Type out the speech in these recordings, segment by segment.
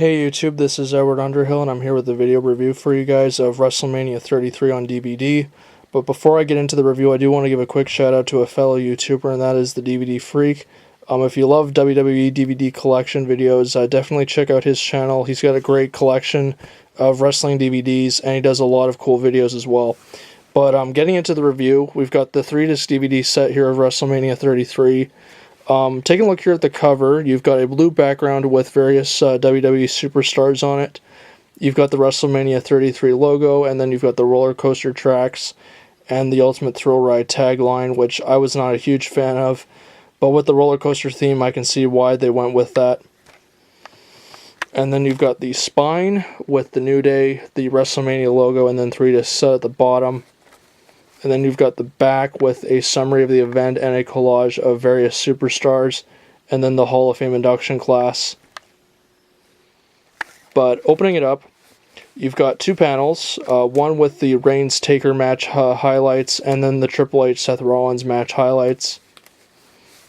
Hey YouTube, this is Edward Underhill and I'm here with a video review for you guys of Wrestlemania 33 on DVD. But before I get into the review, I do want to give a quick shout out to a fellow YouTuber, and that is the DVD Freak. If you love WWE DVD collection videos, definitely check out his channel. He's got a great collection of wrestling DVDs and he does a lot of cool videos as well. But getting into the review, we've got the 3-disc DVD set here of Wrestlemania 33. Taking a look here at the cover, you've got a blue background with various WWE superstars on it. You've got the Wrestlemania 33 logo, and then you've got the roller coaster tracks and the Ultimate Thrill Ride tagline, which I was not a huge fan of. But with the roller coaster theme, I can see why they went with that. And then you've got the spine with the New Day, the Wrestlemania logo, and then 3-disc set at the bottom. And then you've got the back with a summary of the event and a collage of various superstars, and then the Hall of Fame induction class. But opening it up, you've got two panels, one with the Reigns Taker match highlights, and then the Triple H Seth Rollins match highlights.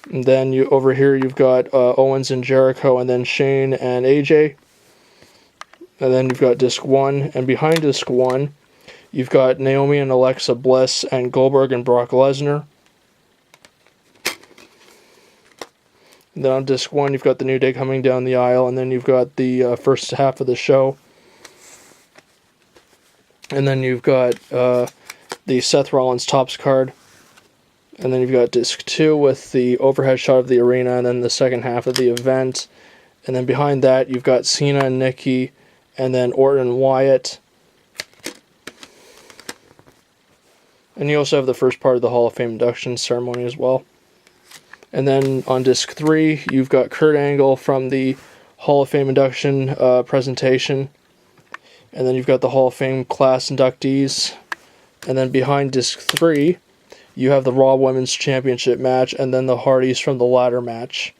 And then over here you've got Owens and Jericho, and then Shane and AJ. And then you've got disc 1, and behind disc 1, you've got Naomi and Alexa Bliss and Goldberg and Brock Lesnar. And then on disc 1, you've got the New Day coming down the aisle, and then you've got the first half of the show. And then you've got the Seth Rollins Topps card. And then you've got disc 2 with the overhead shot of the arena, and then the second half of the event. And then behind that, you've got Cena and Nikki, and then Orton and Wyatt. And you also have the first part of the Hall of Fame induction ceremony as well. And then on disc 3, you've got Kurt Angle from the Hall of Fame induction presentation. And then you've got the Hall of Fame class inductees. And then behind disc 3, you have the Raw Women's Championship match, and then the Hardys from the ladder match.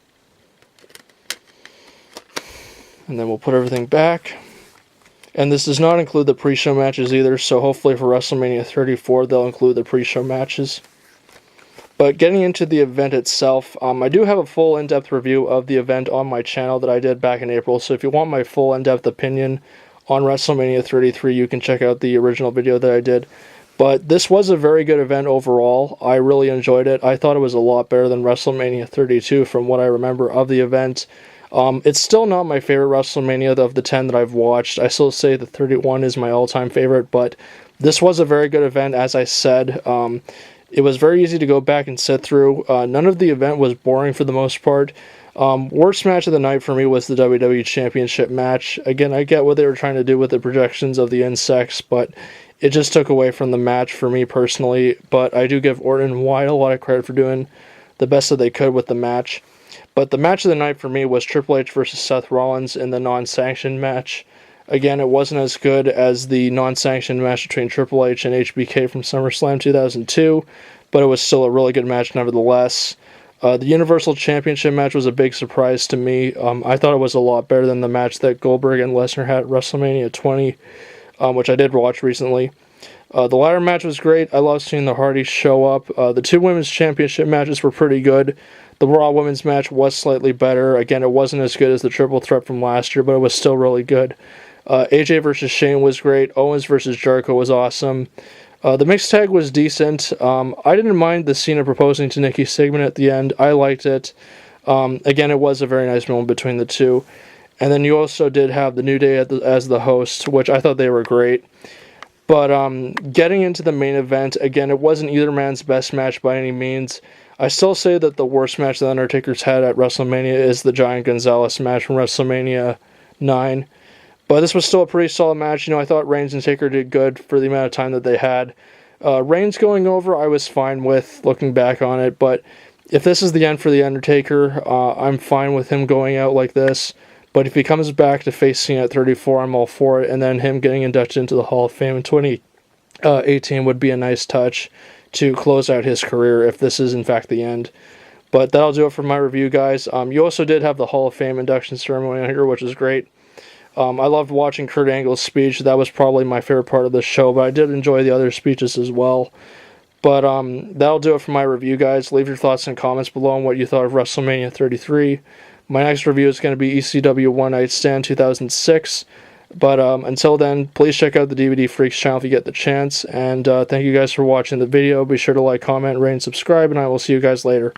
And then we'll put everything back. And this does not include the pre-show matches either, so hopefully for WrestleMania 34 they'll include the pre-show matches. But getting into the event itself, I do have a full in-depth review of the event on my channel that I did back in April, so if you want my full in-depth opinion on WrestleMania 33, you can check out the original video that I did. But this was a very good event overall. I really enjoyed it. I thought it was a lot better than WrestleMania 32 from what I remember of the event. It's still not my favorite WrestleMania of the 10 that I've watched. I still say the 31 is my all-time favorite, but this was a very good event, as I said. It was very easy to go back and sit through. None of the event was boring for the most part. Worst match of the night for me was the WWE Championship match. Again, I get what they were trying to do with the projections of the insects, but it just took away from the match for me personally. But I do give Orton and Wyatt a lot of credit for doing the best that they could with the match. But the match of the night for me was Triple H versus Seth Rollins in the non-sanctioned match. Again, it wasn't as good as the non-sanctioned match between Triple H and HBK from SummerSlam 2002, but it was still a really good match nevertheless. The Universal Championship match was a big surprise to me. I thought it was a lot better than the match that Goldberg and Lesnar had at WrestleMania 20, which I did watch recently. The ladder match was great. I love seeing the Hardys show up. The two women's championship matches were pretty good. The Raw women's match was slightly better. Again, it wasn't as good as the triple threat from last year, but it was still really good. AJ versus Shane was great. Owens versus Jericho was awesome. The mixed tag was decent. I didn't mind the Cena proposing to Nikki Sigmund at the end. I liked it. Again, it was a very nice moment between the two. And then you also did have the New Day as the host, which I thought they were great. But getting into the main event, again, it wasn't either man's best match by any means. I still say that the worst match the Undertaker's had at WrestleMania is the Giant Gonzalez match from WrestleMania 9. But this was still a pretty solid match. I thought Reigns and Taker did good for the amount of time that they had. Reigns going over, I was fine with looking back on it. But if this is the end for the Undertaker, I'm fine with him going out like this. But if he comes back to face Cena at 34, I'm all for it. And then him getting inducted into the Hall of Fame in 2018 would be a nice touch to close out his career if this is in fact the end. But that'll do it for my review, guys. You also did have the Hall of Fame induction ceremony on here, which is great. I loved watching Kurt Angle's speech. That was probably my favorite part of the show, but I did enjoy the other speeches as well. But that'll do it for my review, guys. Leave your thoughts and comments below on what you thought of WrestleMania 33. My next review is going to be ECW One Night Stand 2006. But until then, please check out the DVD Freaks channel if you get the chance. And thank you guys for watching the video. Be sure to like, comment, rate, and subscribe, and I will see you guys later.